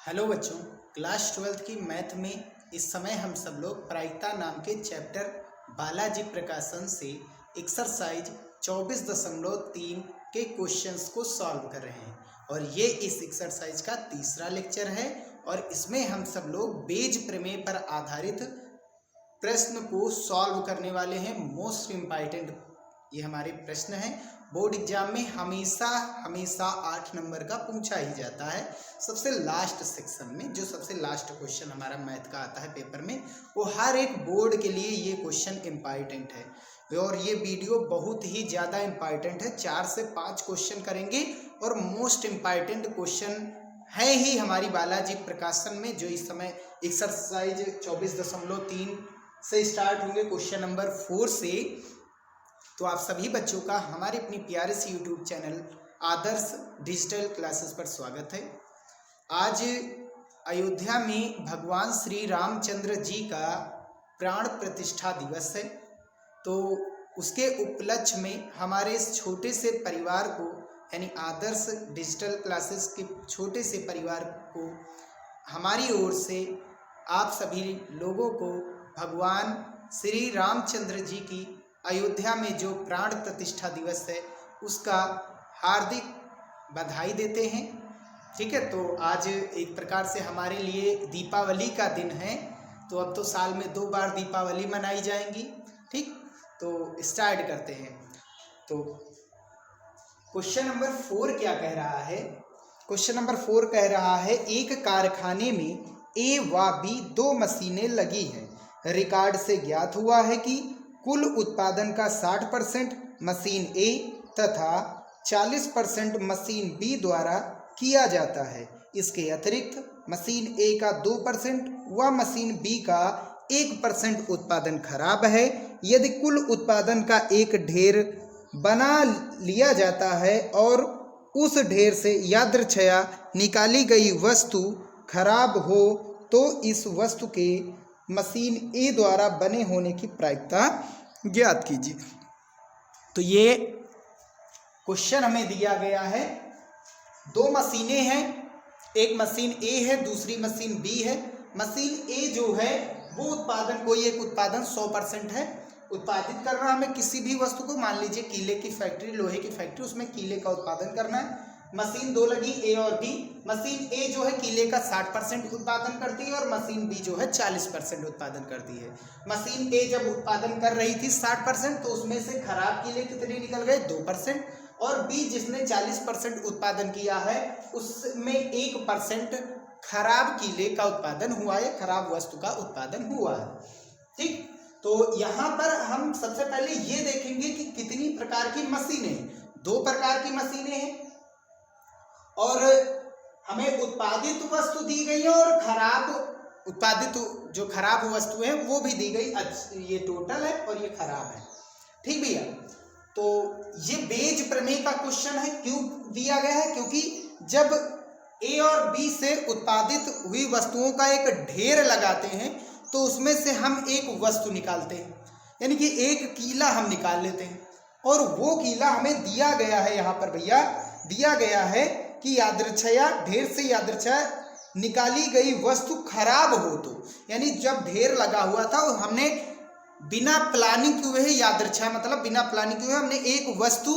Hello बच्चों, class 12th की math में इस समय हम सब लोग प्रायिकता नाम के चैप्टर बालाजी प्रकाशन से एक्सरसाइज 24.3 के क्वेश्चंस को सॉल्व कर रहे हैं और ये इस एक्सरसाइज का तीसरा लेक्चर है और इसमें हम सब लोग बेज प्रमेय पर आधारित प्रश्न को सॉल्व करने वाले हैं। मोस्ट इम्पॉर्टेंट ये हमारे प्रश्न हैं। बोर्ड एग्जाम में हमेशा 8 नंबर का पूछा ही जाता है। सबसे लास्ट सेक्शन में जो सबसे लास्ट क्वेश्चन हमारा मैथ का आता है पेपर में, वो हर एक बोर्ड के लिए ये क्वेश्चन इम्पॉर्टेंट है और ये वीडियो बहुत ही ज़्यादा इम्पॉर्टेंट है। 4 से 5 क्वेश्चन करेंगे और मोस्ट इम्पॉर्टेंट क्वेश्चन है ही हमारी बालाजी प्रकाशन में, जो इस समय एक्सरसाइज 24.3 से स्टार्ट होंगे क्वेश्चन नंबर 4 से। तो आप सभी बच्चों का हमारे अपनी प्यारे से यूट्यूब चैनल आदर्श डिजिटल क्लासेस पर स्वागत है। आज अयोध्या में भगवान श्री रामचंद्र जी का प्राण प्रतिष्ठा दिवस है, तो उसके उपलक्ष्य में हमारे इस छोटे से परिवार को, यानी आदर्श डिजिटल क्लासेस के छोटे से परिवार को हमारी ओर से आप सभी लोगों को भगवान श्री रामचंद्र जी की अयोध्या में जो प्राण प्रतिष्ठा दिवस है उसका हार्दिक बधाई देते हैं। ठीक है, तो आज एक प्रकार से हमारे लिए दीपावली का दिन है, तो अब तो साल में 2 बार दीपावली मनाई जाएंगी। ठीक, तो स्टार्ट करते हैं। तो क्वेश्चन नंबर 4 क्या कह रहा है? क्वेश्चन नंबर 4 कह रहा है, एक कारखाने में ए व बी 2 मशीनें लगी हैं। रिकॉर्ड से ज्ञात हुआ है कि कुल उत्पादन का 60% मशीन ए तथा 40% मशीन बी द्वारा किया जाता है। इसके अतिरिक्त मशीन ए का 2% व मशीन बी का 1% उत्पादन खराब है। यदि कुल उत्पादन का एक ढेर बना लिया जाता है और उस ढेर से यादृच्छया निकाली गई वस्तु खराब हो तो इस वस्तु के मशीन ए द्वारा बने होने की प्रायिकता ज्ञात कीजिए। तो ये क्वेश्चन हमें दिया गया है। 2 मशीनें हैं, एक मशीन ए है, दूसरी मशीन बी है। मशीन ए जो है वो उत्पादन, कोई एक उत्पादन 100% है, उत्पादित करना हमें किसी भी वस्तु को, मान लीजिए कीले की फैक्ट्री, लोहे की फैक्ट्री, उसमें कीले का उत्पादन करना है। मशीन 2 लगी ए और बी। मशीन ए जो है कीले का 60% उत्पादन करती है और मशीन बी जो है 40% उत्पादन करती है। मशीन ए जब उत्पादन कर रही थी 60%, तो उसमें से खराब कीले कितने निकल गए? 2%। और बी जिसने 40% उत्पादन किया है उसमें 1% खराब कीले का उत्पादन हुआ है, खराब वस्तु का उत्पादन हुआ है। ठीक, तो यहाँ पर हम सबसे पहले ये देखेंगे कि कितनी प्रकार की मशीनें, 2 प्रकार की मशीनें हैं और हमें उत्पादित वस्तु दी गई है और खराब उत्पादित जो खराब वस्तु है वो भी दी गई। ये टोटल है और ये खराब है। ठीक भैया, तो ये बेज प्रमेय का क्वेश्चन है। क्यों दिया गया है? क्योंकि जब ए और बी से उत्पादित हुई वस्तुओं का एक ढेर लगाते हैं तो उसमें से हम एक वस्तु निकालते हैं, यानी कि एक कीला हम निकाल लेते हैं और वो कीला हमें दिया गया है। यहाँ पर भैया दिया गया है कि यादृच्छया, ढेर से यादृच्छया निकाली गई वस्तु खराब हो तो, यानी जब ढेर लगा हुआ था हमने बिना प्लानिंग हुए, यादृच्छया मतलब बिना प्लानिंग हुए हमने एक वस्तु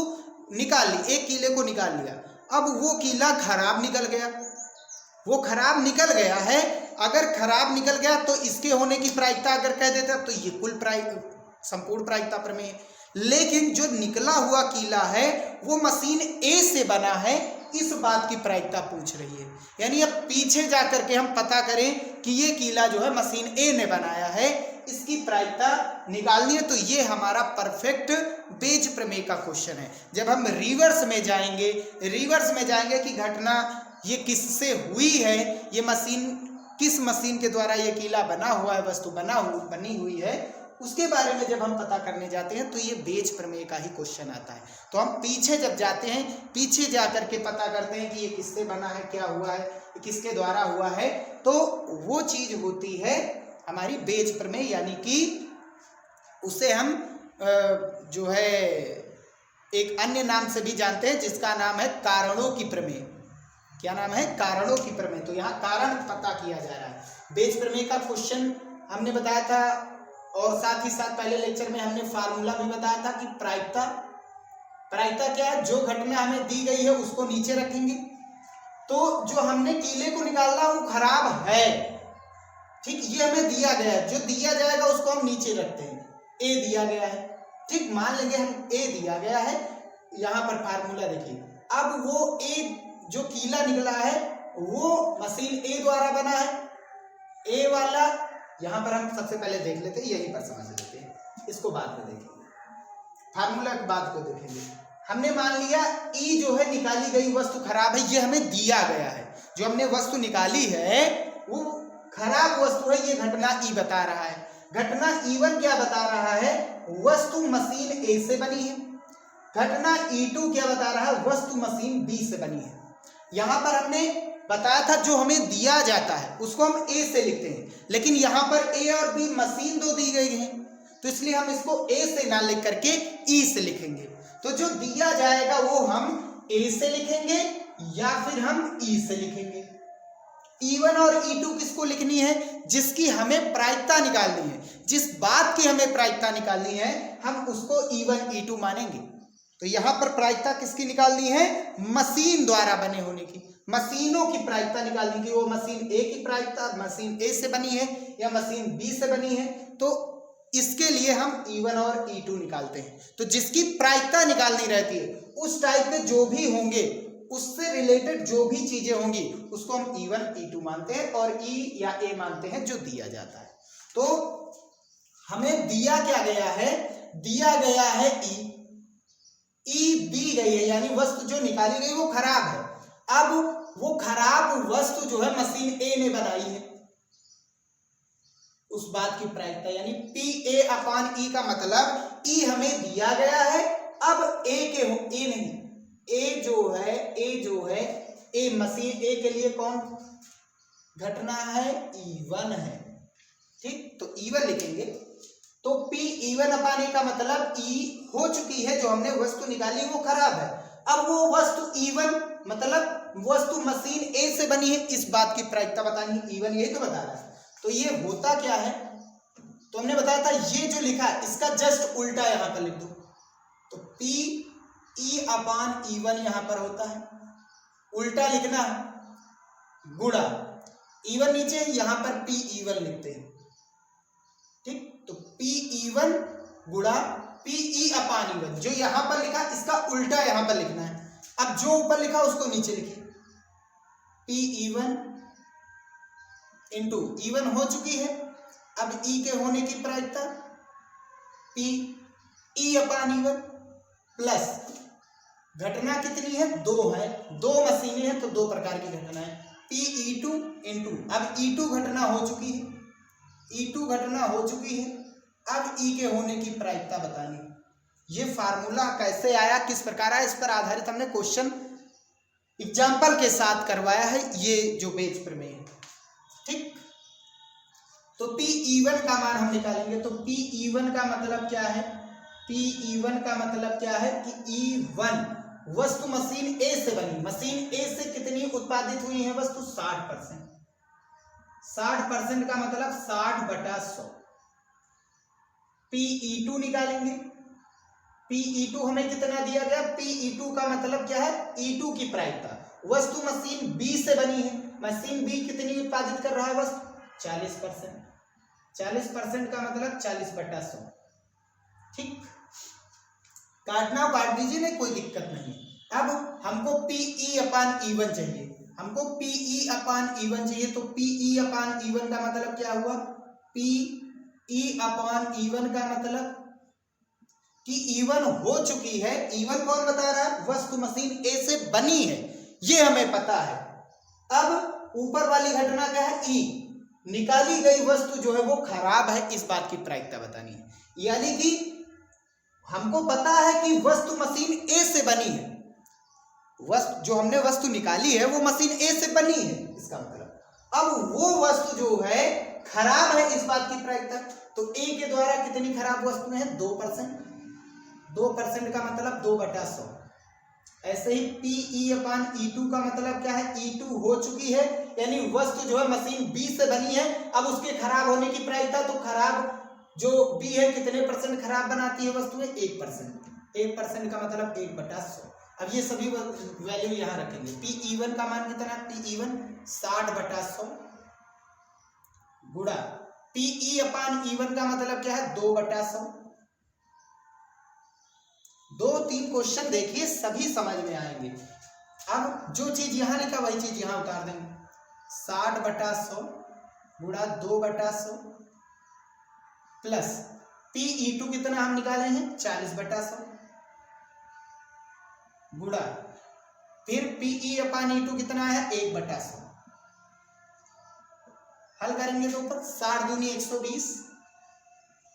निकाल ली, एक कीले को निकाल लिया। अब वो कीला खराब निकल गया, वो खराब निकल गया है। अगर खराब निकल गया तो इसके होने की प्रायिकता अगर कह देते तो ये कुल संपूर्ण प्रायिकता प्रमेय है। लेकिन जो निकला हुआ कीला है वो मशीन ए से बना है, इस बात की प्रायिकता पूछ रही है। यानी अब पीछे जाकर के हम पता करें कि ये कीला जो है मशीन ए ने बनाया है, इसकी प्रायिकता निकालनी है। तो ये हमारा परफेक्ट बेज प्रमेय का क्वेश्चन है। जब हम रिवर्स में जाएंगे कि घटना ये किससे हुई है, ये मशीन किस मशीन के द्वारा ये कीला बना हुआ है, वस्तु बनी हुई है, उसके बारे में जब हम पता करने जाते हैं तो ये बेज प्रमेय का ही क्वेश्चन आता है। तो हम पीछे जब जाते हैं, पीछे जा करके पता करते हैं कि ये किससे बना है, क्या हुआ है, किसके द्वारा हुआ है, तो वो चीज होती है हमारी बेज प्रमेय। यानी कि उसे हम जो है एक अन्य नाम से भी जानते हैं जिसका नाम है कारणों की प्रमेय। क्या नाम है, कारणों की प्रमेय। तो यहाँ कारण पता किया जा रहा है। बेज प्रमेय का क्वेश्चन हमने बताया था और साथ ही साथ पहले लेक्चर में हमने फार्मूला भी बताया था कि प्रायिकता क्या है, जो घटना हमें दी गई है उसको नीचे रखेंगे। तो जो हमने टीले को निकालना वो खराब है, ठीक, ये हमें दिया गया है, जो दिया जाएगा उसको हम नीचे रखते हैं। ए दिया गया है, ठीक, मान लेंगे हम ए दिया गया है, यहाँ पर फार्मूला देखिए। अब वो ए जो कीला निकला है वो मशीन ए द्वारा बना है, ए वाला यहाँ पर हम सबसे पहले देख लेते हैं, यहीं पर समझ लेते हैं, इसको बाद में देखेंगे, फार्मूला के बाद को देखेंगे। हमने मान लिया ई जो है निकाली गई वस्तु खराब है, ये हमें दिया गया है, जो हमने वस्तु निकाली है वो खराब वस्तु है, ये घटना ई बता रहा है। घटना E1 क्या बता रहा है, वस्तु मशीन ए से बनी है। घटना E2 क्या बता रहा है, वस्तु मशीन बी से बनी है। यहां पर हमने बताया था जो हमें दिया जाता है उसको हम ए से लिखते हैं, लेकिन यहां पर ए और बी मशीन दो दी गई है, तो इसलिए हम इसको ए से ना लिख करके ई से लिखेंगे। तो जो दिया जाएगा वो हम ए से लिखेंगे या फिर हम ई से लिखेंगे। E1 और E2 किसको लिखनी है, जिसकी हमें प्रायिकता निकालनी है, जिस बात की हमें प्रायिकता निकालनी है हम उसको E1 E2 मानेंगे। तो यहां पर प्रायिकता किसकी निकालनी है, मशीन द्वारा बने होने की, मशीनों की प्रायिकता निकालनी की। वो मशीन ए की प्रायिकता मशीन ए से बनी है या मशीन बी से बनी है, तो इसके लिए हम E1 और E2 निकालते हैं। तो जिसकी प्रायिकता निकालनी रहती है उस टाइप के जो भी होंगे, उससे रिलेटेड जो भी चीजें होंगी उसको हम E1 E2 मानते हैं और E या A मानते हैं जो दिया जाता है। तो हमें दिया क्या गया है, दिया गया है ई दी गई है, यानी वस्तु जो निकाली गई वो खराब है। अब वो खराब वस्तु जो है मशीन ए ने बनाई है, उस बात की प्रायिकता यानी PA/E का मतलब ई हमें दिया गया है। अब ए नहीं, ए जो है ए मशीन ए के लिए कौन घटना है, E1 है, ठीक, तो E1 लिखेंगे। तो PE1/E का मतलब ई हो चुकी है, जो हमने वस्तु निकाली वो खराब है। अब वो वस्तु E1 मतलब वस्तु मशीन ए से बनी है, इस बात की प्रायिकता बतानी है। E1 यही तो बता रहा है। तो ये होता क्या है, तो हमने बताया था ये जो लिखा है इसका जस्ट उल्टा यहां पर लिख दो, तो PE/E1 यहां पर होता है, उल्टा लिखना है, गुणा E1 नीचे, यहां पर PE1 लिखते हैं, ठीक, तो PE1 गुणा PE/E1, जो यहां पर लिखा इसका उल्टा यहां पर लिखना है। अब जो ऊपर लिखा उसको नीचे लिखिए, PE1 इंटू E1 हो चुकी है, अब E के होने की प्रायिकता PE/E1 प्लस घटना कितनी है, दो है, दो मशीनें हैं तो दो प्रकार की घटना है, PE2 इंटू, अब E2 घटना हो चुकी है, E2 घटना हो चुकी है, अब E के होने की प्रायिकता बतानी। ये फार्मूला कैसे आया, किस प्रकार आया, इस पर आधारित हमने क्वेश्चन एग्जाम्पल के साथ करवाया है, ये जो बेज प्रमेय है, ठीक। तो PE1 का मान हम निकालेंगे, तो PE1 का मतलब क्या है, PE1 का मतलब क्या है कि E1 वस्तु मशीन ए से बनी, मशीन ए से कितनी उत्पादित हुई है वस्तु, 60%। 60% का मतलब 60/100। PE2 निकालेंगे, PE2 हमें कितना दिया गया, PE2 का मतलब क्या है, E2 की प्रायिकता, वस्तु मशीन बी से बनी है, मशीन बी कितनी उत्पादित कर रहा है वस्तु, 40%। 40% का मतलब 40/100, ठीक, काटना काट दीजिए, नहीं कोई दिक्कत नहीं। अब हमको PE/E1 चाहिए, हमको PE/E1 चाहिए, तो PE/E1 का मतलब क्या हुआ, PE/E1 का मतलब कि E1 हो चुकी है, E1 कौन बता रहा है, वस्तु मशीन ए से बनी है, ये हमें पता है। अब ऊपर वाली घटना क्या है, E निकाली गई वस्तु जो है वो खराब है, इस बात की प्रायिकता बतानी है, यानी कि हमको पता है कि वस्तु मशीन ए से बनी है, वस्तु जो हमने वस्तु निकाली है वो मशीन ए से बनी है, इसका मतलब अब वो वस्तु जो है खराब है, इस बात की प्रायिकता। तो ए के द्वारा कितनी खराब वस्तुएं हैं, 2%। 2% का मतलब 2/100, ऐसे ही PE/E2 का मतलब क्या है, E2 हो चुकी है, यानी वस्तु जो है मशीन B से बनी है, अब उसके खराब होने की प्रायिकता, तो खराब जो B है कितने % खराब बनाती है वस्तुएं, 1%। 1% का मतलब 1/100। अब ये सभी वैल्यू यहाँ रखेंगे। PE1 का मान कितना है, PE1 60/100 गुणा PE/E1 का मतलब क्या है, 2/100। 2-3 क्वेश्चन देखिए, सभी समझ में आएंगे। अब जो चीज यहाँ लिखा वही चीज यहाँ उतार देंगे। 60/100 गुणा 2/100 प्लस PE2 कितना हम निकाले हैं, 40/100 गुणा फिर PE/E2 कितना है, 1/100। हल करेंगे तो ऊपर 60 दूनी 120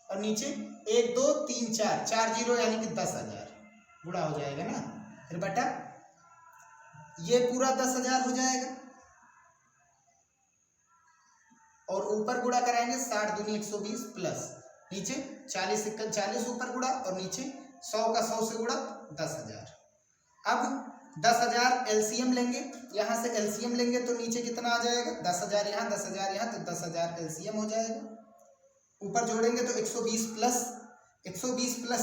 और नीचे 1 2 3 4 4 जीरो यानी कि 10,000 गुणा हो जाएगा ना, फिर बटा ये पूरा 10,000 हो जाएगा और ऊपर गुणा कराएंगे 60 दूनी 120 प्लस नीचे 40 × 40 ऊपर गुणा और नीचे 100 का 100 से गुणा 10,000। अब 10,000 एलसीएम लेंगे, यहां से एलसीएम लेंगे तो नीचे कितना आ जाएगा, 10,000 यहाँ 10,000 यहाँ, तो 10,000 एलसीएम हो जाएगा। ऊपर जोड़ेंगे तो 120 प्लस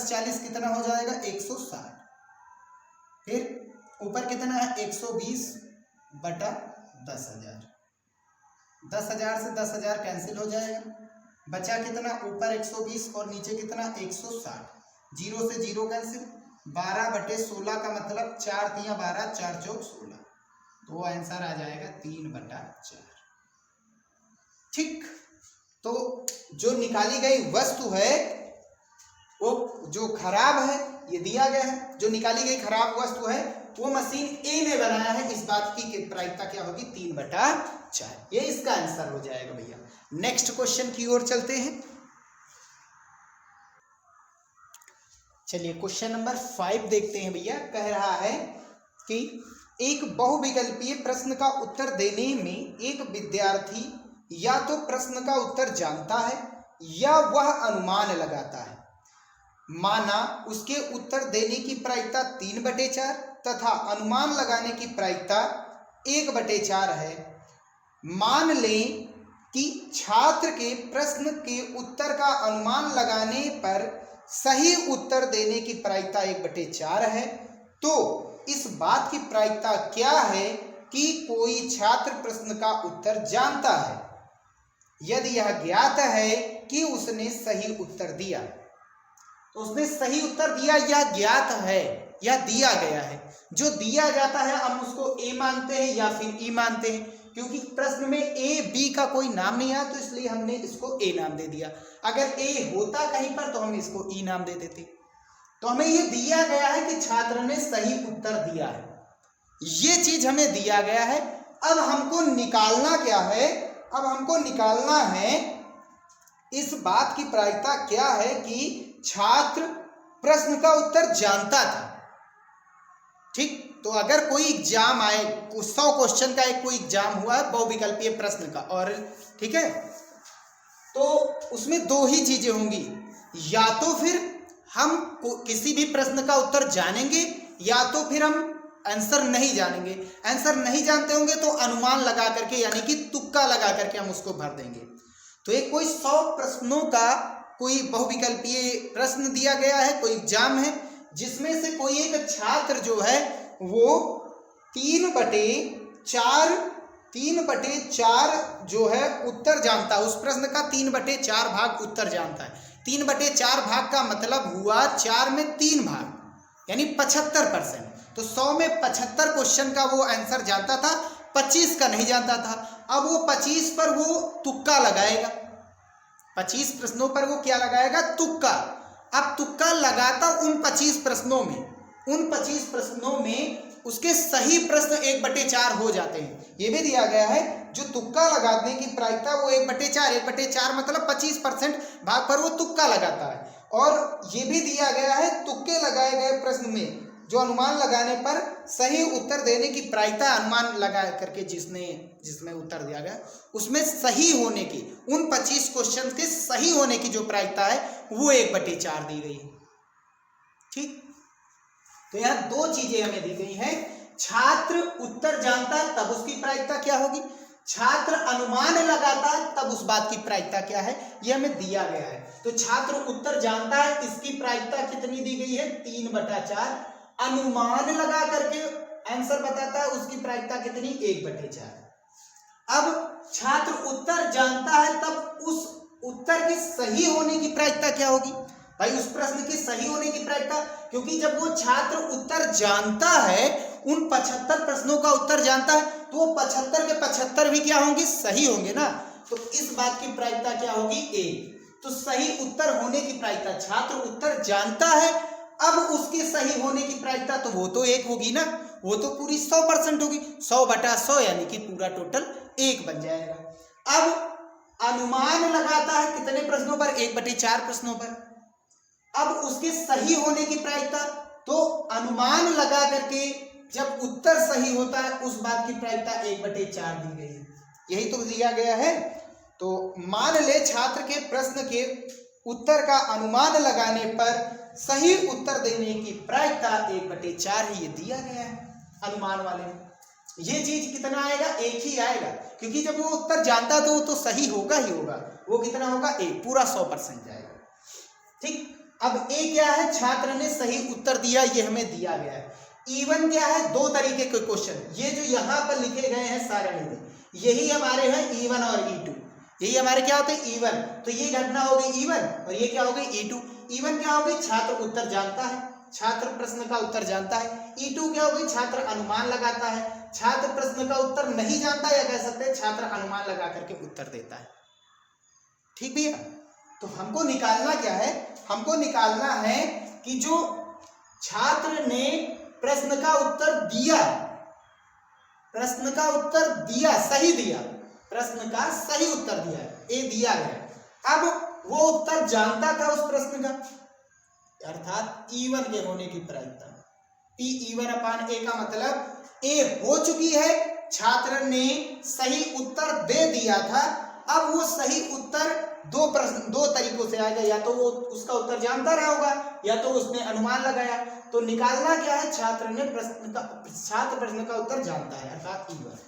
40 कितना हो जाएगा, 160। फिर ऊपर कितना है, 120/10,000। 10,000 से 10,000 कैंसिल हो जाएगा, बचा कितना, ऊपर 120 और नीचे कितना, 160। जीरो से जीरो कैंसिल, 12/16 का मतलब 4 × 12 4 × 16, तो आंसर आ जाएगा 3/4। ठीक, तो जो निकाली गई वस्तु है वो जो खराब है, ये दिया गया है, जो निकाली गई खराब वस्तु है वो मशीन ए ने बनाया है, इस बात की प्रायिकता क्या होगी, 3/4। ये इसका आंसर हो जाएगा भैया। नेक्स्ट क्वेश्चन की ओर चलते हैं। चलिए क्वेश्चन नंबर 5 देखते हैं भैया। कह रहा है कि एक बहुविकल्पीय प्रश्न का उत्तर देने में एक विद्यार्थी या तो प्रश्न का उत्तर जानता है या वह अनुमान लगाता है। माना उसके उत्तर देने की प्रायिकता 3/4 तथा अनुमान लगाने की प्रायिकता 1/4 है। मान लें कि छात्र के प्रश्न के उत्तर का अनुमान लगाने पर सही उत्तर देने की प्रायिकता 1/4 है, तो इस बात की प्रायिकता क्या है कि कोई छात्र प्रश्न का उत्तर जानता है यदि यह ज्ञात है कि उसने सही उत्तर दिया। तो उसने सही उत्तर दिया, यह ज्ञात है, यह दिया गया है। जो दिया जाता है हम उसको ए मानते हैं या फिर ई मानते हैं, क्योंकि प्रश्न में ए बी का कोई नाम नहीं आया तो इसलिए हमने इसको ए नाम दे दिया। अगर ए होता कहीं पर तो हम इसको ई नाम दे देते। तो हमें ये दिया गया है कि छात्र ने सही उत्तर दिया है, ये चीज हमें दिया गया है। अब हमको निकालना क्या है, अब हमको निकालना है इस बात की प्रायिकता क्या है कि छात्र प्रश्न का उत्तर जानता था। ठीक, तो अगर कोई एग्जाम आए, 100 क्वेश्चन का एक कोई एग्जाम हुआ है बहुविकल्पीय प्रश्न का, और ठीक है, तो उसमें 2 ही चीजें होंगी, या तो फिर हम किसी भी प्रश्न का उत्तर जानेंगे या तो फिर हम आंसर नहीं जानेंगे। आंसर नहीं जानते होंगे तो अनुमान लगा करके यानी कि तुक्का लगा करके हम उसको भर देंगे। तो एक कोई 100 प्रश्नों का कोई बहुविकल्पीय प्रश्न दिया गया है, कोई एग्जाम है, जिसमें से कोई एक छात्र जो है वो 3/4 जो है उत्तर जानता है, उस प्रश्न का 3/4 भाग उत्तर जानता है। 3/4 भाग का मतलब हुआ 4 में 3 भाग यानी 75%। तो 100 में 75 क्वेश्चन का वो आंसर जानता था, 25 का नहीं जानता था। अब वो 25 पर वो तुक्का लगाएगा, 25 प्रश्नों पर वो क्या लगाएगा, तुक्का। अब तुक्का लगाता उन 25 प्रश्नों में, उन 25 प्रश्नों में उसके सही प्रश्न 1/4 हो जाते हैं। ये भी दिया गया है जो तुक्का लगाने की प्रायिकता वो 1/4 मतलब 25% भाग पर वो तुक्का लगाता है। और ये भी दिया गया है तुक्के लगाए गए प्रश्न में जो अनुमान लगाने पर सही उत्तर देने की प्रायिकता, अनुमान लगा करके जिसमें उत्तर दिया गया उसमें सही होने की, उन 25 क्वेश्चन के सही होने की जो प्रायिकता है वो 1/4 दी गई है। ठीक, तो यहाँ दो चीजें हमें दी गई हैं। छात्र उत्तर जानता है तब उसकी प्रायिकता क्या होगी, छात्र अनुमान लगाता है तब उस बात की प्रायिकता क्या है, यह हमें दिया गया है। तो छात्र उत्तर जानता है, इसकी प्रायिकता कितनी दी गई है, 3/4। अनुमान लगा करके आंसर बताता है, उसकी प्रायिकता कितनी, 1/4। अब छात्र उत्तर जानता है तब उस उत्तर के सही होने की प्रायिकता क्या होगी भाई, उस प्रश्न के सही होने की प्रायिकता, क्योंकि जब वो छात्र उत्तर जानता है, उन 75 प्रश्नों का उत्तर जानता है, तो वो 75 के 75 भी क्या होंगे, सही होंगे ना। तो इस बात की प्रायिकता क्या होगी, 1। तो सही उत्तर होने की प्रायिकता, छात्र उत्तर जानता है अब उसके सही होने की प्रायिकता तो वो तो 1 होगी ना, वो तो पूरी 100% होगी, 100/100 यानी कि पूरा टोटल 1 बन जाएगा। अब अनुमान लगाता है कितने प्रश्नों पर, 1/4 प्रश्नों पर। अब उसके सही होने की प्रायिकता, तो अनुमान लगा करके जब उत्तर सही होता है उस बात की प्रायिकता 1/4 दी गई है, यही तो दिया गया है। तो मान ले छात्र के प्रश्न के उत्तर का अनुमान लगाने पर सही उत्तर देने की प्रायिकता 1/4 ही, ये दिया गया है अनुमान वाले में। ये चीज कितना आएगा, 1 ही आएगा, क्योंकि जब वो उत्तर जानता तो वो तो सही होगा ही होगा, वो कितना होगा, 1, पूरा 100% जाएगा। ठीक, अब ए क्या है, छात्र ने सही उत्तर दिया, ये हमें दिया गया है। E1 क्या है, 2 तरीके के क्वेश्चन, ये जो यहाँ पर लिखे गए हैं सारणी में, यही हमारे हैं E1 और E2, यही हमारे क्या होते हैं, E1। तो ये घटना हो गई E1 और ये क्या हो गई, E2। E1 क्या हो गई, छात्र उत्तर जानता है, छात्र प्रश्न का उत्तर जानता है। E2 क्या हो गई, छात्र अनुमान लगाता है, छात्र प्रश्न का उत्तर नहीं जानता, या कह सकते हैं छात्र अनुमान लगा करके उत्तर देता है। ठीक भैया, तो हमको निकालना क्या है, हमको निकालना है कि जो छात्र ने प्रश्न का उत्तर दिया, प्रश्न का उत्तर दिया, सही दिया, प्रश्न का सही उत्तर दिया, ए दिया गया। अब वो उत्तर जानता था उस प्रश्न का, अर्थात E1 के होने की प्रायिकता P(E1/A) का मतलब ए हो चुकी है, छात्र ने सही उत्तर दे दिया था। अब वो सही उत्तर दो तरीकों से आएगा, या तो वो उसका उत्तर जानता रहा होगा, या तो उसने अनुमान लगाया। तो निकालना क्या है, छात्र प्रश्न का उत्तर जानता है, अर्थात E1।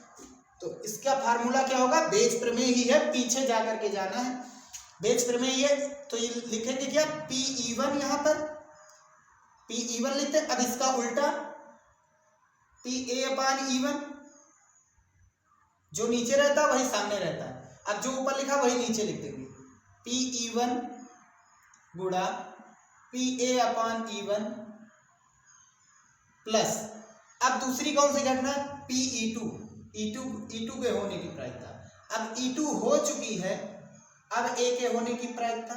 तो इसका फार्मूला क्या होगा, बेज प्रमेय ही है, पीछे जाकर के जाना है, बेज प्रमेय ही है। तो ये लिखेंगे क्या, P(E1) यहाँ पर P(E1) लिखते हैं। अब इसका उल्टा P(A/E1), जो नीचे रहता है वही सामने रहता है, अब जो ऊपर लिखा वही नीचे लिख देंगे, P(E1) गुणा P(A/E1) प्लस, अब दूसरी कौन सी घटना, P(E2), E2 के होने की प्रायिकता। अब E2 हो चुकी है, अब A के होने की प्रायिकता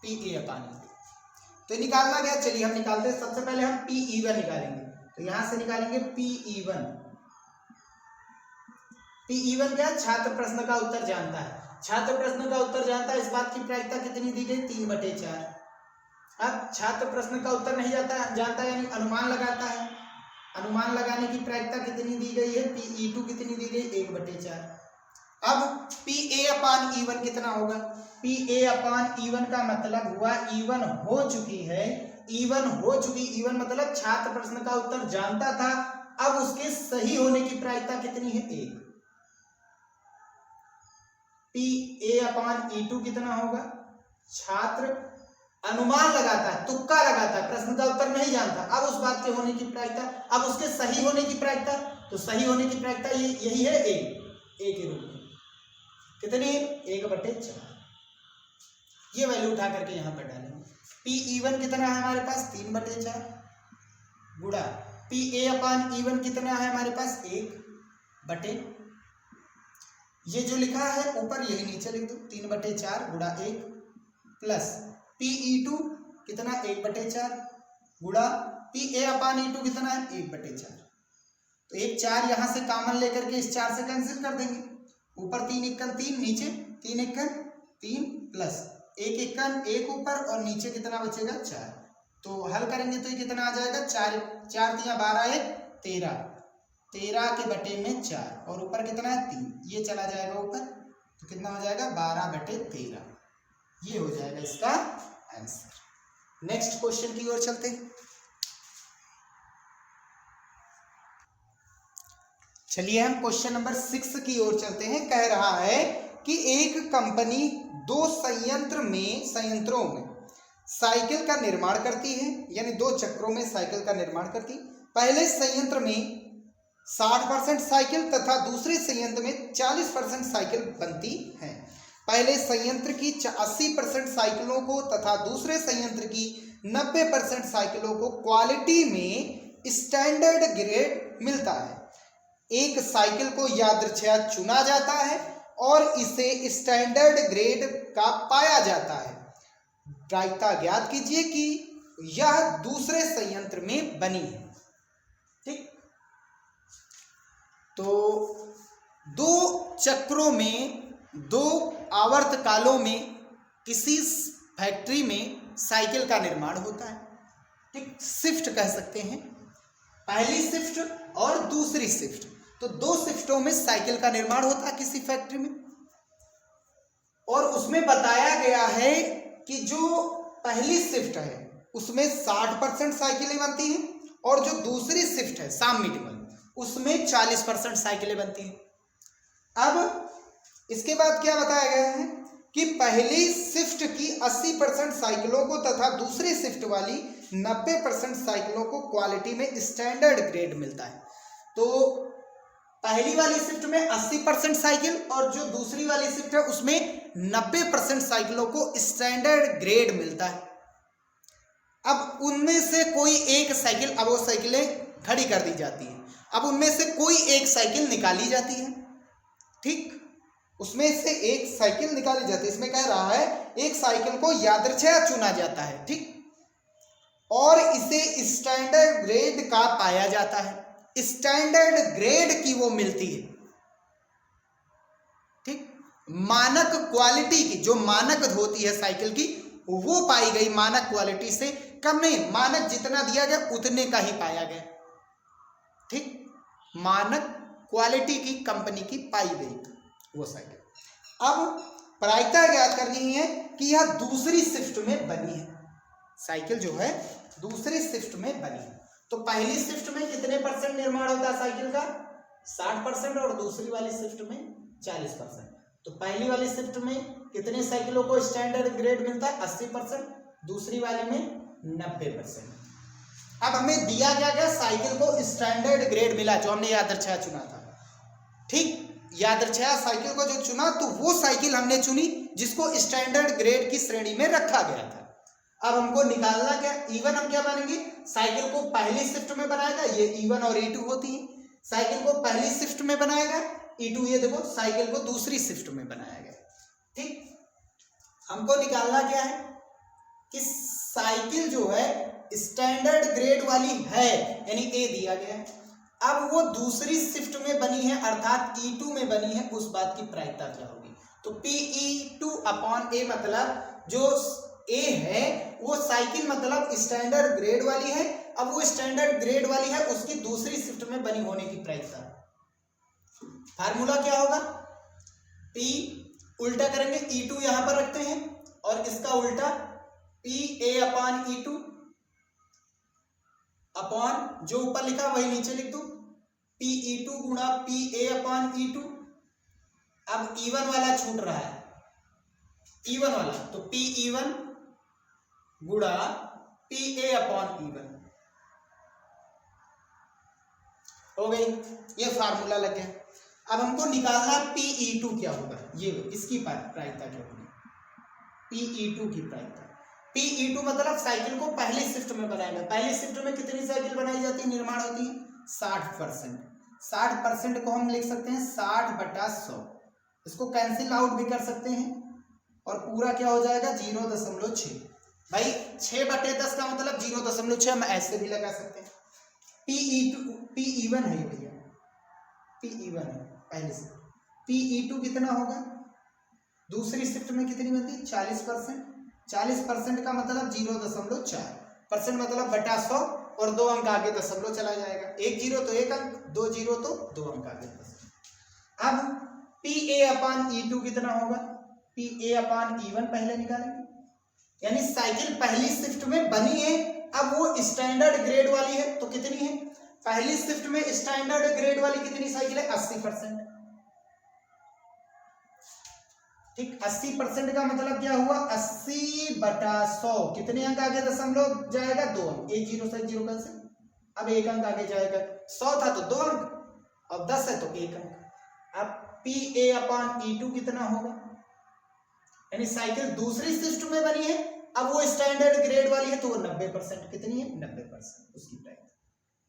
P(A/E2). तो निकालना क्या, चलिए हम निकालते हैं। सबसे पहले हम P(E1) निकालेंगे, तो यहां से निकालेंगे P(E1). P(E1) क्या, छात्र प्रश्न का उत्तर जानता है, छात्र प्रश्न का उत्तर जानता है, इस बात की प्रायिकता कितनी दी गई, 3/4। अब छात्र प्रश्न का उत्तर नहीं जानता यानी अनुमान लगाता है, अनुमान लगाने की प्रायिकता कितनी दी गई है, P(E2) कितनी दी गई, 1/4। अब P(A/E1) कितना होगा, P(A/E1) का मतलब हुआ E1 हो चुकी है, E1 मतलब छात्र प्रश्न का उत्तर जानता था, अब उसके सही होने की प्रायिकता कितनी है, 1। P(A/E2) कितना होगा, छात्र अनुमान लगाता है, तुक्का लगाता है, प्रश्न का उत्तर नहीं जानता, अब उस बात के होने की प्रायिकता, अब उसके सही होने की प्रायिकता, तो सही होने की प्रायिकता यही है, ए के रूप में कितनी, 1/4। ये वैल्यू उठा करके यहां पर डालेंगे। P(E1) कितना है हमारे पास, 3/4 गुणा P(A/E1) कितना है हमारे पास, 1/, ये जो लिखा है ऊपर यही नीचे लिख दो, 3/4 गुणा 1 प्लस P(E2) कितना, 1/4 गुणा P(A/E2) कितना है, 1/4। तो 1 4 यहां से कॉमन लेकर के इस 4 से कैंसिल कर देंगे, ऊपर 3 एकम 3, नीचे 3 एकम 3 प्लस 1 एकम 1 ऊपर और नीचे कितना बचेगा, 4। तो हल करेंगे तो ये कितना आ जाएगा, 4 4 3 12 1 13, 13 के बटे में 4 और ऊपर कितना है, 3, ये चला जाएगा ऊपर, तो कितना हो जाएगा, 12/13। ये हो जाएगा इसका आंसर। नेक्स्ट क्वेश्चन की ओर चलते हैं। चलिए हम क्वेश्चन नंबर 6 की ओर चलते हैं। कह रहा है कि एक कंपनी 2 संयंत्रों में साइकिल का निर्माण करती है, यानी 2 चक्रों में साइकिल का निर्माण करती है। पहले संयंत्र में 60% साइकिल तथा दूसरे संयंत्र में 40% साइकिल बनती है। पहले संयंत्र की 80% साइकिलों को तथा दूसरे संयंत्र की 90% साइकिलों को क्वालिटी में स्टैंडर्ड ग्रेड मिलता है। एक साइकिल को यादृच्छया चुना जाता है और इसे स्टैंडर्ड ग्रेड का पाया जाता है। प्रायिकता ज्ञात कीजिए कि यह दूसरे संयंत्र में बनी है। ठीक, तो 2 चक्रों में 2 आवर्तकालों में किसी फैक्ट्री में साइकिल का निर्माण होता है। ठीक, शिफ्ट कह सकते हैं, पहली शिफ्ट और दूसरी शिफ्ट। तो 2 शिफ्टों में साइकिल का निर्माण होता है किसी फैक्ट्री में, और उसमें बताया गया है कि जो पहली शिफ्ट है उसमें 60% साइकिलें बनती हैं और जो दूसरी शिफ्ट है साम मीडियम उसमें 40% साइकिलें बनती हैं। अब इसके बाद क्या बताया गया है कि पहली शिफ्ट की 80% साइकिलों को तथा दूसरी शिफ्ट वाली 90% साइकिलों को क्वालिटी में स्टैंडर्ड ग्रेड मिलता है। तो पहली वाली शिफ्ट में 80% साइकिल और जो दूसरी वाली शिफ्ट है उसमें 90% साइकिलों को स्टैंडर्ड ग्रेड मिलता है। अब उनमें से कोई एक साइकिल, अब वो साइकिलें खड़ी कर दी जाती हैं, अब उनमें से कोई एक साइकिल निकाली जाती है। ठीक, उसमें से एक साइकिल निकाली जाती है। इसमें कह रहा है एक साइकिल को यादृच्छया चुना जाता है। ठीक, और इसे स्टैंडर्ड ग्रेड का पाया जाता है, स्टैंडर्ड ग्रेड की वो मिलती है। ठीक, मानक क्वालिटी की, जो मानक होती है साइकिल की, वो पाई गई। मानक क्वालिटी से कम नहीं, मानक जितना दिया गया उतने का ही पाया गया। ठीक, मानक क्वालिटी की कंपनी की पाई गई वो साइकिल। अब प्रायिकता ज्ञात करनी है कि यह दूसरी शिफ्ट में बनी है। साइकिल जो है दूसरी शिफ्ट में बनी है। तो पहली शिफ्ट में कितने % निर्माण होता है साइकिल का? 60% और दूसरी वाली शिफ्ट में 40%। तो पहली वाली शिफ्ट में कितने साइकिलों को स्टैंडर्ड ग्रेड मिलता है? 80%, दूसरी वाली में 90%। अब हमें दिया गया साइकिल को स्टैंडर्ड ग्रेड मिला जो हमने यादृच्छया चुना था। ठीक, यादृच्छया साइकिल को जो चुना तो वो साइकिल हमने चुनी जिसको स्टैंडर्ड ग्रेड की श्रेणी में रखा गया था। अब हमको निकालना क्या? E1 हम क्या मानेंगे? साइकिल को पहली शिफ्ट में बनाएगा, ये E1 और E2 होती है। साइकिल को पहली शिफ्ट में बनाएगा E2, ये देखो साइकिल को दूसरी शिफ्ट में बनाया गया। ठीक, हमको निकालना क्या है कि साइकिल जो है स्टैंडर्ड ग्रेड वाली है, यानी A दिया गया है। अब वो दूसरी शिफ्ट में बनी है अर्थात E2 में बनी है, उस बात की प्रायिकता क्या होगी? तो PE2/A, मतलब जो A है वो साइकिल मतलब स्टैंडर्ड ग्रेड वाली है। अब वो स्टैंडर्ड ग्रेड वाली है, उसकी दूसरी शिफ्ट में बनी होने की प्रायिकता। फार्मूला क्या होगा? P उल्टा करेंगे, E2 यहां पर रखते हैं और इसका उल्टा PA/E2 अपॉन जो ऊपर लिखा वही नीचे लिख दो, PE2 गुणा PA/E2। अब E1 वाला छूट रहा है, E1 वाला, तो PE1 गुणा PA/E1 हो गई। ये फार्मूला लग गया। अब हमको निकालना PE2 क्या होगा, ये इसकी प्रायिकता क्या होगी? PE2 की प्रायिकता। PE2 मतलब साइकिल को पहली शिफ्ट में बनाएगा। पहली शिफ्ट में कितनी साइकिल बनाई जाती है, निर्माण होती है? 60%। 60% को हम लिख सकते हैं 60/100। इसको कैंसिल आउट भी कर सकते हैं और पूरा क्या हो जाएगा? 0.6। भाई 6/10 का मतलब 0.6 हम ऐसे भी लगा सकते हैं। PE1 है भैया, PE1 है पहले से। PE2 कितना होगा? दूसरी शिफ्ट में कितनी बनती है? 40%। 40% का मतलब 0.4%, मतलब बटा 100 और 2 अंक आगे दशमलव चला जाएगा। 1 0 तो 1 अंक, 2 0 तो 2 अंक आगे। अब PA/E2 कितना होगा? PA/E1 पहले निकालेंगे, यानी साइकिल पहली शिफ्ट में बनी है, अब वो स्टैंडर्ड ग्रेड वाली है तो कितनी है? पहली शिफ्ट में स्टैंडर्ड ग्रेड वाली कितनी साइकिल है? 80%। ठीक, 80% का मतलब क्या हुआ? 80/100। कितने अंक आगे दशमलव जाएगा? 2 अंक। 1 0 से 0 कैंसिल, अब 1 अंक आगे जाएगा। 100 था तो 2 अंक, अब 10 है तो 1 अंक। अब PA/E2 कितना होगा? यानी साइकिल दूसरी शिफ्ट में बनी है, अब वो स्टैंडर्ड ग्रेड वाली है तो वो 90%। कितनी है? 90%। उसकी प्राइस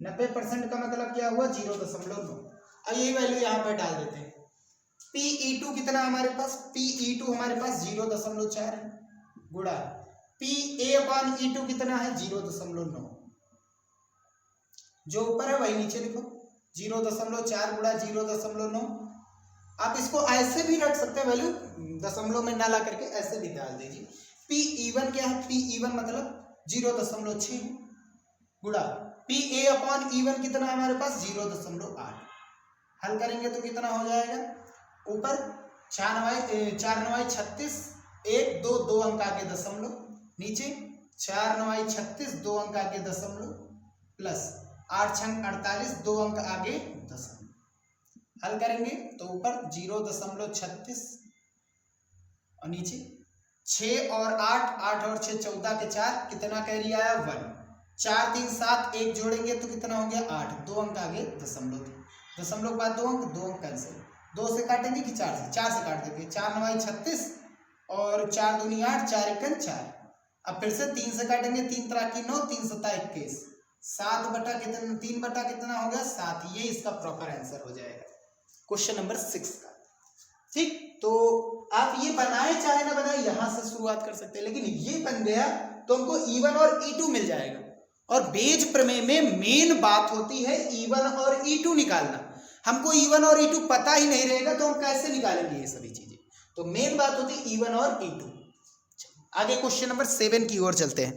90% का मतलब क्या हुआ? 0.9। अब यही वैल्यू यहाँ पर डाल देते हैं। PE2 कितना हमारे पास? PE2 हमारे पास 0.4 है, गुणा PA/E2 कितना है? 0.9। जो ऊपर है वही नीचे लिखो, 0.4 गुणा 0.9। आप इसको ऐसे भी रख सकते हैं, वैल्यू दशमलव में ना ला करके ऐसे भी डाल दीजिए। PE1 क्या है? PE1 मतलब 0.6 गुणा PA/E1 कितना है हमारे पास? 0.8। हल करेंगे तो कितना हो जाएगा? ऊपर 4 9 36, 1 2 2 अंक आगे दशमलव, नीचे 4 9 36, 2 अंक आगे दशमलव, प्लस 8 6 48, 2 अंक आगे दशमलव। हल करेंगे तो ऊपर 0.36 और नीचे 6 और 8, 8 और 6 14 के 4, कितना कैरी आया? 1। 4 3 7, 1 जोड़ेंगे तो कितना हो गया? 8। 2 अंक आगे दशमलव, दशमलव के बाद 2 अंक, 2 अंक कैंसिल। 2 से काटेंगे कि 4 से? 4 से काट देंगे। 4 9 36 और 4 दूनी 8, 4 1 4। अब फिर से 3 से काटेंगे, 3 3 9, 3 7 21, 7 बटा कितना? 3 बटा कितना हो गया? 7। ये इसका प्रॉपर आंसर हो जाएगा क्वेश्चन नंबर 6 का। ठीक, तो आप ये बनाए चाहे ना बनाए यहां से शुरुआत कर सकते हैं, लेकिन ये बन गया तो हमको E1 और E2 मिल जाएगा। और बेज प्रमेय में मेन बात होती है E1 और E2 निकालना। हमको E1 और E2 पता ही नहीं रहेगा तो हम कैसे निकालेंगे ये सभी चीजें? तो मेन बात होती है E1 और E2। आगे क्वेश्चन नंबर 7 की ओर चलते हैं।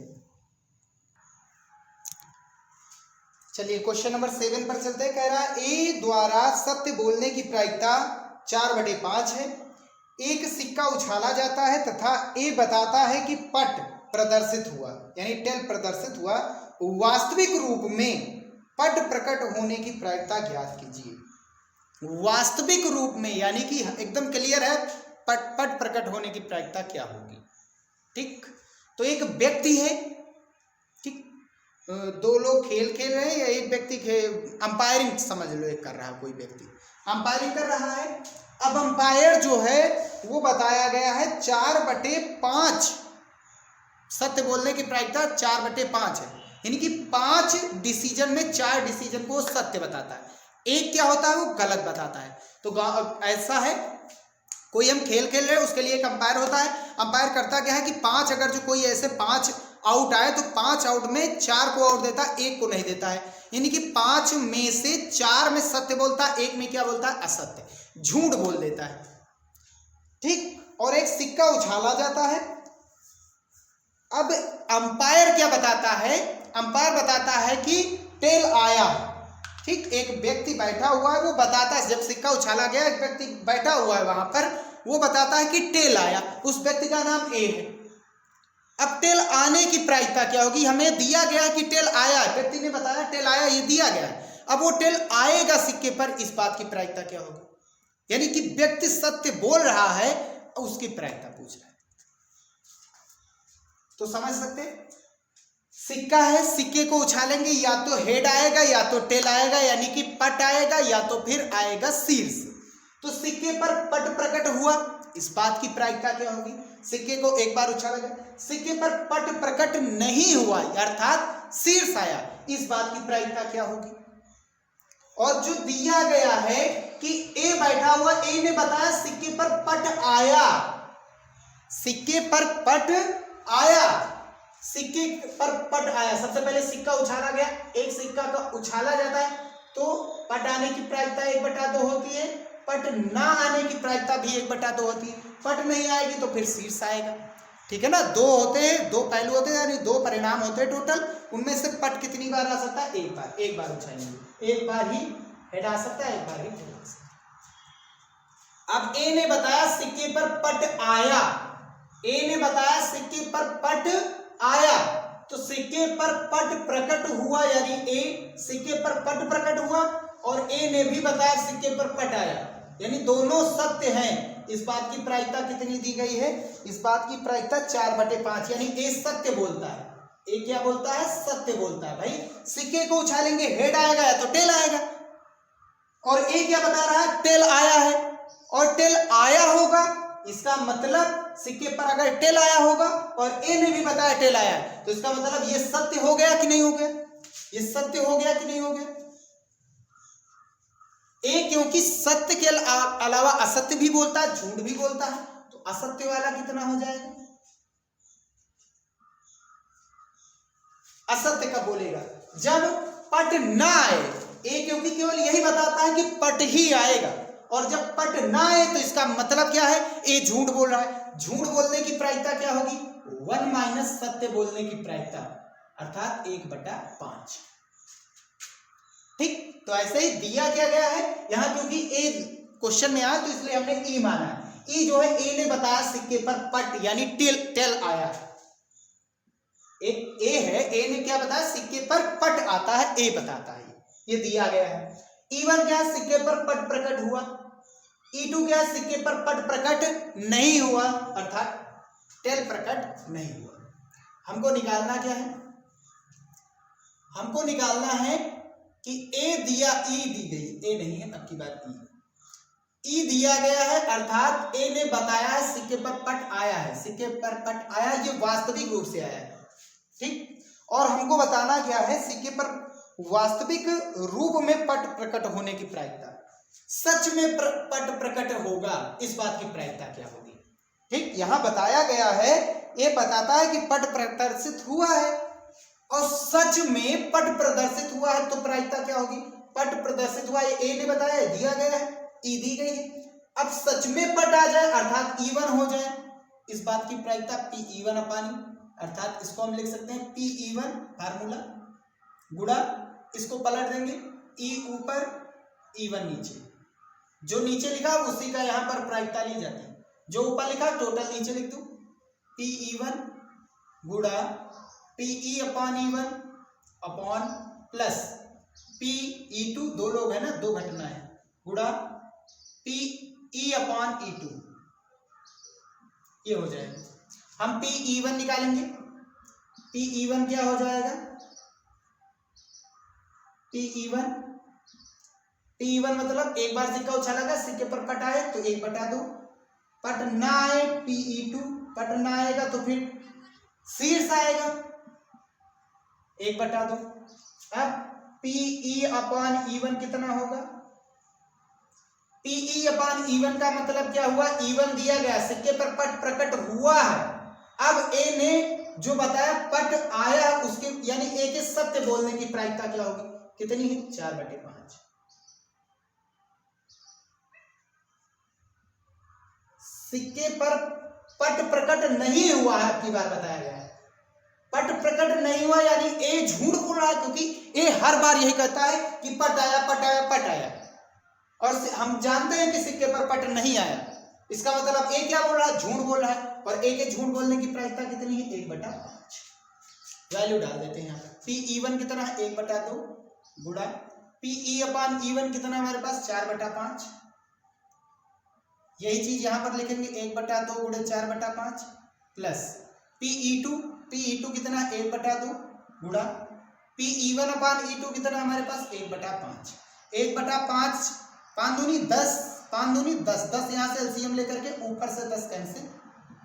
चलिए क्वेश्चन नंबर 7 पर चलते हैं। कह रहा है ए द्वारा सत्य बोलने की प्रायिकता 4/5 है। एक सिक्का उछाला जाता है तथा ए बताता है कि पट प्रदर्शित हुआ, यानी टेल प्रदर्शित हुआ। वास्तविक रूप में पट प्रकट होने की प्रायिकता ज्ञात कीजिए। वास्तविक रूप में यानी कि एकदम क्लियर है, पट प्रकट होने की प्रायिकता क्या होगी? ठीक, तो एक व्यक्ति है, ठीक, 2 लोग खेल खेल रहे हैं, या एक व्यक्ति अंपायरिंग समझ लो, एक कर रहा है, कोई व्यक्ति अंपायरिंग कर रहा है। अब अंपायर जो है वो बताया गया है 4/5। सत्य बोलने की प्रायिकता 4/5 है, यानी कि 5 डिसीजन में 4 डिसीजन को सत्य बताता है, एक क्या होता है वो गलत बताता है। तो ऐसा है, कोई हम खेल खेल रहे हैं, उसके लिए एक अंपायर होता है। अंपायर करता क्या है कि 5, अगर जो कोई ऐसे 5 आउट आए तो 5 आउट में 4 को आउट देता है, 1 को नहीं देता है। यानी कि 5 में से 4 में सत्य बोलता है, 1 में क्या बोलता है? असत्य, झूठ बोल देता है। ठीक, और एक सिक्का उछाला जाता है। अब अंपायर क्या बताता है? अंपायर बताता है कि टेल आया। ठीक, एक व्यक्ति बैठा हुआ है, वो बताता है, जब सिक्का उछाला गया एक व्यक्ति बैठा हुआ है वहां पर, वो बताता है कि टेल आया। उस व्यक्ति का नाम ए है। अब टेल आने की प्रायिकता क्या होगी? हमें दिया गया कि टेल आया, व्यक्ति ने बताया टेल आया, ये दिया गया है। अब वो टेल आएगा सिक्के पर, इस बात की प्रायिकता क्या होगी? यानी कि व्यक्ति सत्य बोल रहा है, उसकी प्रायिकता पूछ रहा है। तो समझ सकते, सिक्का है, सिक्के को उछालेंगे, या तो हेड आएगा या तो टेल आएगा, यानी कि पट आएगा या तो फिर आएगा शीर्ष। तो सिक्के पर पट प्रकट हुआ, इस बात की प्रायिकता क्या होगी? सिक्के को एक बार उछाला गया, सिक्के पर पट प्रकट नहीं हुआ, अर्थात शीर्ष आया, इस बात की प्रायिकता क्या होगी? और जो दिया गया है कि ए बैठा हुआ, ए ने बताया सिक्के पर पट आया, सिक्के पर पट आया, सिक्के पर पट आया। सबसे पहले सिक्का उछाला गया, एक सिक्का का उछाला जाता है तो पट आने की प्रायिकता 1/2 होती है, पट ना आने की प्रायिकता भी 1/2 होती है। पट नहीं आएगी तो फिर शीर्ष आएगा। ठीक है ना, 2 होते हैं, 2 पहलू होते हैं, यानी 2 परिणाम होते हैं टोटल। उनमें से पट कितनी बार आ सकता है? एक बार उछालेंगे, एक बार ही हेड आ सकता है, एक बार ही टेल आ सकता है। अब ए ने बताया सिक्के पर पट आया, ए ने बताया सिक्के पर पट आया, तो सिक्के पर पट प्रकट हुआ, यानी ए सिक्के पर पट प्रकट हुआ और ए ने भी बताया सिक्के पर पट आया, यानी दोनों सत्य हैं। इस बात की प्रायिकता कितनी दी गई है? इस बात की प्रायिकता 4/5, यानी ए सत्य बोलता है। ए क्या बोलता है? सत्य बोलता है। भाई सिक्के को उछालेंगे, हेड आएगा या तो टेल आएगा, और ए क्या बता रहा है? टेल आया है, और टेल आया होगा, इसका मतलब सिक्के पर अगर टेल आया होगा और ए ने भी बताया टेल आया है, तो इसका मतलब ये सत्य हो गया कि नहीं हो गया? ये सत्य हो गया कि नहीं हो गया? ए क्योंकि सत्य के अलावा असत्य भी बोलता है, झूठ भी बोलता है, तो असत्य वाला कितना हो जाएगा? असत्य कब बोलेगा? जब पट ना आए। ए क्योंकि केवल यही बताता है कि पट ही आएगा, और जब पट ना आए तो इसका मतलब क्या है? ए झूठ बोल रहा है। झूठ बोलने की प्रायिकता क्या होगी? 1 - सत्य बोलने की प्रायिकता, अर्थात 1/5। ठीक, तो ऐसे ही दिया क्या गया है यहां, क्योंकि ए क्वेश्चन में आया तो इसलिए हमने ई माना है। ई जो है ए ने बताया सिक्के पर पट यानी टेल आया। एक ए है, ए ने क्या बताया? सिक्के पर पट आता है, ए बताता है, ये दिया गया है। E1 क्या है? सिक्के पर पट प्रकट हुआ। E2 क्या है? सिक्के पर पट प्रकट नहीं हुआ, अर्थात टेल प्रकट नहीं हुआ। हमको निकालना क्या है? हमको निकालना है कि ए दिया, ई दी गई, ए नहीं है अब की बात, ई दिया गया है, अर्थात ए ने बताया है सिक्के पर पट आया है, सिक्के पर पट आया, ये वास्तविक रूप से आया है। ठीक, और हमको बताना क्या है? सिक्के पर वास्तविक रूप में पट प्रकट होने की प्रायिकता, सच में पट प्रकट होगा, इस बात की प्रायिकता क्या होगी? ठीक, यहां बताया गया है, ये बताता है कि पट प्रदर्शित हुआ है, और सच में पट प्रदर्शित हुआ है, तो प्रायिकता क्या होगी? पट प्रदर्शित हुआ, ये ए ने बताया, दिया गया है, ई दी गई है। अब सच में पट आ जाए, अर्थात E1 हो जाए, इस बात की प्रायिकता Pe1/E, अर्थात इसको हम लिख सकते हैं Pe1 फार्मूला गुणा, इसको पलट देंगे, E ऊपर E1 नीचे, जो नीचे लिखा उसी का यहाँ पर प्रायिकता ली जाती है, जो ऊपर लिखा टोटल नीचे लिख दो, Pe1 गुणा Pe/E1 अपॉन प्लस Pe2, दो लोग है ना, दो घटना है, गुणा Pe/E2, ये हो जाएगा। हम Pe1 निकालेंगे, Pe1 क्या हो जाएगा? Pe1 मतलब एक बार सिक्का उछाला, सिक्के पर पट आए तो 1/2, पट ना आए Pe2, पट ना आएगा तो फिर शीर्ष आएगा 1/2। अब Pe/E1 कितना होगा? Pe/E1 का मतलब क्या हुआ? E1 दिया गया, सिक्के पर पट प्रकट हुआ है। अब ए ने जो बताया पट आया, उसके यानी ए के सत्य बोलने की प्रायिकता क्या होगी? कितनी है? 4/5। सिक्के पर पट प्रकट नहीं हुआ है, आपकी बार बताया गया है, पट प्रकट नहीं हुआ, यानी ए झूठ बोल रहा है, क्योंकि ए हर बार यही कहता है कि पट आया, पट आया, पट आया, और हम जानते हैं कि सिक्के पर पट नहीं आया, इसका मतलब ए क्या बोल रहा है? झूठ बोल रहा है, और ए के झूठ बोलने की प्रायिकता कितनी है? 1/5। वैल्यू डाल देते हैं यहाँ पर। Pe1 कितना है? 1/2 गुणा Pe/E1 कितना है हमारे पास? 4/5। यही चीज यहां पर लिखेंगे, 1/2 गुणा 4/5 प्लस Pe2 कितना है? 1/2 गुणा Pe1/E2 कितना है हमारे पास? 1/5। 1/5 5 दूनी 10, 5 दूनी 10, 10 यहाँ से एलसीएम लेकर के ऊपर से 10 कैंसिल,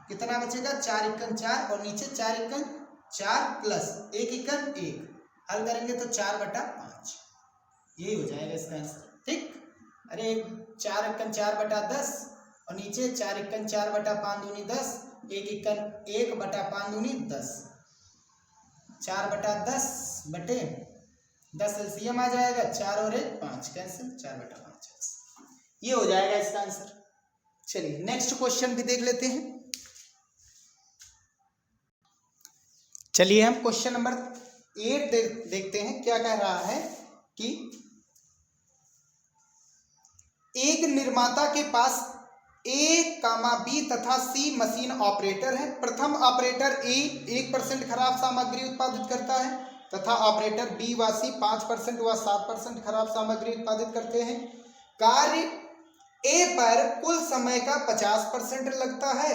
कितना बचेगा? 4 × 4 और नीचे 4 × 4 प्लस 1 × 1, हल करेंगे तो 4/5, यही हो जाएगा इसका आंसर। ठीक, अरे 4 × 4/10 और नीचे 4 × 4/5 दूनी 10, 1 × 1/5 दूनी 10, 4/10 बटे 10 एलसीएम आ जाएगा, 4 और 1 5 कैंसिल, 4/5, ये हो जाएगा इसका आंसर। चलिए नेक्स्ट क्वेश्चन भी देख लेते हैं। चलिए हम क्वेश्चन नंबर 8 देखते हैं, क्या कह रहा है कि एक निर्माता के पास ए कामा बी तथा सी मशीन ऑपरेटर है। प्रथम ऑपरेटर ए 1% खराब सामग्री उत्पादित करता है तथा ऑपरेटर बी व सी 5% व 7% खराब सामग्री उत्पादित करते हैं। कार्य ए पर कुल समय का 50% लगता है,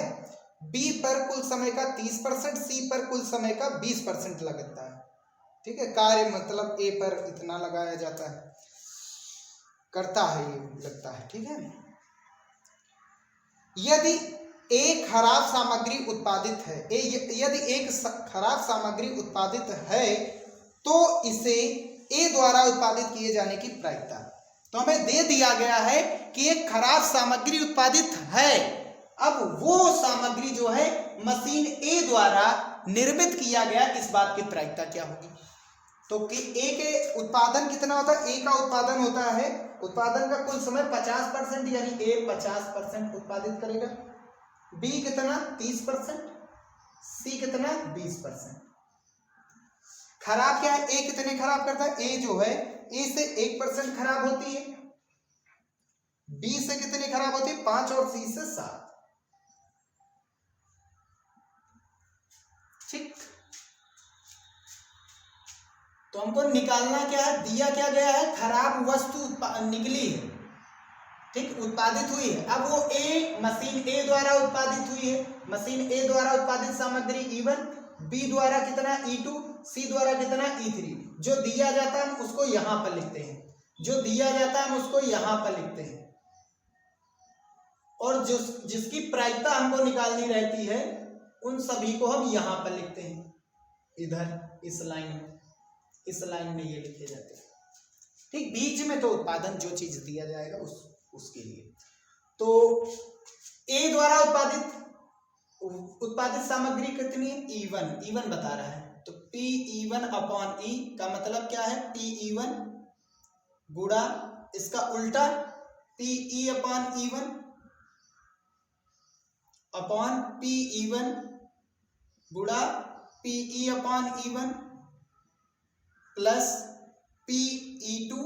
बी पर कुल समय का 30%, सी पर कुल समय का 20% लगता है। ठीक है, कार्य मतलब ए पर इतना लगाया जाता है, करता है, ये लगता है। ठीक है, यदि एक खराब सामग्री उत्पादित है, यदि एक खराब सामग्री उत्पादित है तो इसे ए द्वारा उत्पादित किए जाने की प्रायिकता, तो हमें दे दिया गया है कि एक खराब सामग्री उत्पादित है। अब वो सामग्री जो है मशीन ए द्वारा निर्मित किया गया, इस बात की प्रायिकता क्या होगी। तो कि ए के उत्पादन कितना होता है, ए का उत्पादन होता है, उत्पादन का कुल समय 50%, यानी ए 50% उत्पादित करेगा, बी कितना 30%, सी कितना 20%। खराब क्या है, ए कितने खराब करता है, ए जो है ए से 1% खराब होती है, बी से कितनी खराब होती है 5 और सी से 7। ठीक, तो हमको निकालना क्या है, दिया क्या गया है, खराब वस्तु निकली है, ठीक, उत्पादित हुई है। अब वो ए मशीन ए द्वारा उत्पादित हुई है, मशीन ए द्वारा उत्पादित सामग्री E1, बी द्वारा कितना E2, सी द्वारा कितना E3। जो दिया जाता है हम उसको यहां पर लिखते हैं, जो दिया जाता है हम उसको यहां पर लिखते हैं, और जिसकी प्रायिकता हमको निकालनी रहती है उन सभी को हम यहां पर लिखते हैं, इधर इस लाइन में ये लिखे जाते हैं। ठीक, बीच में तो उत्पादन जो चीज दिया जाएगा उसके लिए। तो ए द्वारा उत्पादित सामग्री कितनी है, E1 बता रहा है, तो Pe1 अपॉन E का मतलब क्या है, Pe1 गुणा इसका उल्टा Pe upon E1 upon Pe1 गुणा Pe upon E1 plus Pe2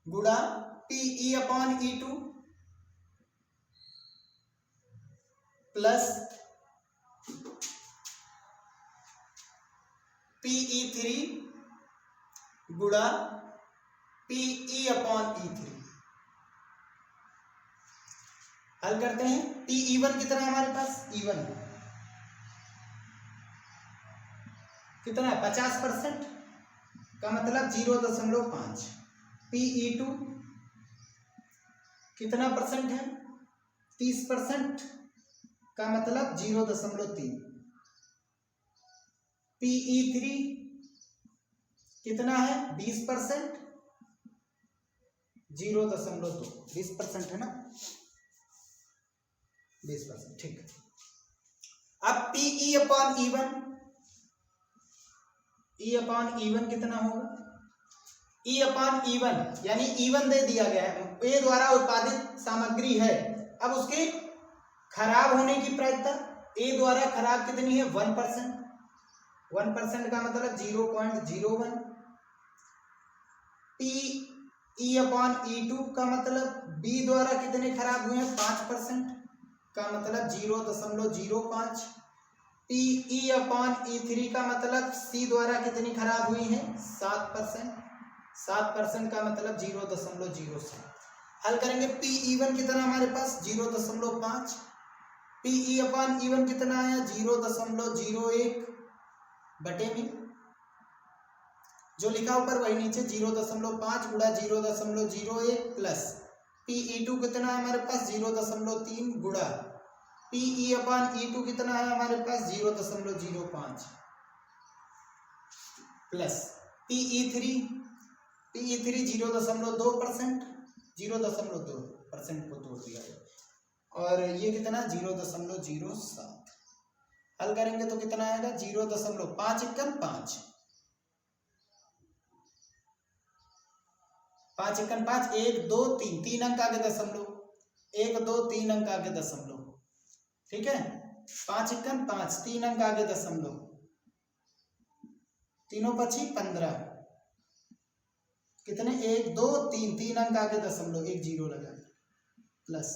गुणा Pe upon E2 plus Pe3 गुणा Pe अपॉन E3। हल करते हैं, Pe1 कितना है हमारे पास, E1 कितना है 50% का मतलब 0.5, Pe2 कितना परसेंट है 30% का मतलब 0.3, Pe3 कितना है 20%, 0.2, 20% है ना, 20%। ठीक, अब Pe अपॉन E1 कितना होगा, E अपॉन E1 यानी E1 दे दिया गया है, ए द्वारा उत्पादित सामग्री है। अब उसके खराब होने की प्रायिकता, ए द्वारा खराब कितनी है 1%, 1% का मतलब 0.01, Pe अपॉन E2 का मतलब बी द्वारा कितने खराब हुए हैं 5% का मतलब 0.05, Pe अपॉन E3 का मतलब सी द्वारा कितनी खराब हुई है 7%, 7% का मतलब 0.07। हल करेंगे, Pe1 कितना हमारे पास 0.5, Pe अपॉन E1 कितना आया 0.01 बटे में, जो लिखा ऊपर वही नीचे 0.5 गुणा 0.01 प्लस Pe2 कितना है हमारे पास 0.3 गुणा Pe अपॉन E2 कितना है हमारे पास 0.05 प्लस Pe3 0.2%, 0.2% को तोड़ दिया है, और ये कितना 0.07। हल करेंगे तो कितना आएगा 0.5 एकम 5, 5 एकम 5, 1 2 3, 3 अंक आगे दशमलव, 1 2 3 अंक आगे दशमलव। ठीक है, 5 एकम 5, 3 अंक आगे दशमलव, तीनों पची 15, कितने 1 2 3, 3 अंक आगे दशमलव, एक जीरो लगा प्लस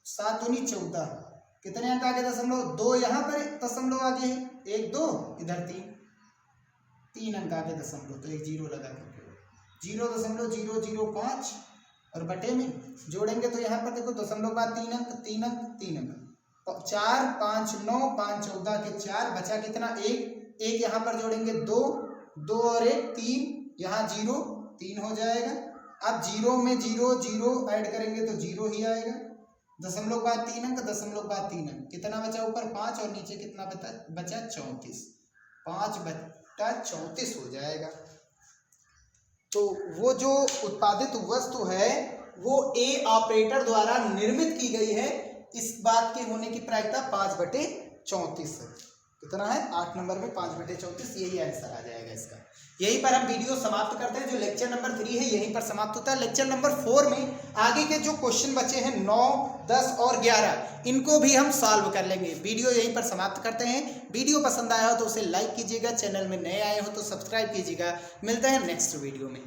7 दूनी 14, कितने अंक आगे दशमलव, 2 यहाँ पर दशमलव आगे है, 1 2 इधर 3 अंक आगे दशमलव, तो एक जीरो लगा करके 0.005 और बटे में जोड़ेंगे तो यहाँ पर देखो दशमलव बाद 3 अंक 3 अंक 3 अंक, 4 5 9 5 14 के 4 बचा कितना, 1 यहाँ पर जोड़ेंगे 2 2 और 1 3, यहाँ 0 3 हो जाएगा। अब 0 में 0 0 ऐड करेंगे तो 0 ही आएगा। दशमलव बाद 3 अंक, दशमलव बाद 3 अंक, कितना बचा ऊपर 5 और नीचे कितना बचा 34, 5/34 हो जाएगा। तो वो जो उत्पादित वस्तु है वो ए ऑपरेटर द्वारा निर्मित की गई है, इस बात के होने की प्रायिकता 5/34 है। कितना है 8 नंबर में 5/34, यही आंसर आ जाएगा इसका। यहीं पर हम वीडियो समाप्त करते हैं। जो लेक्चर नंबर 3 है यहीं पर समाप्त होता है। लेक्चर नंबर 4 में आगे के जो क्वेश्चन बचे हैं 9 10 और 11 इनको भी हम सॉल्व कर लेंगे। वीडियो यहीं पर समाप्त करते हैं। वीडियो पसंद आया हो तो उसे लाइक कीजिएगा, चैनल में नए आए हो तो सब्सक्राइब कीजिएगा। मिलते हैं नेक्स्ट वीडियो में।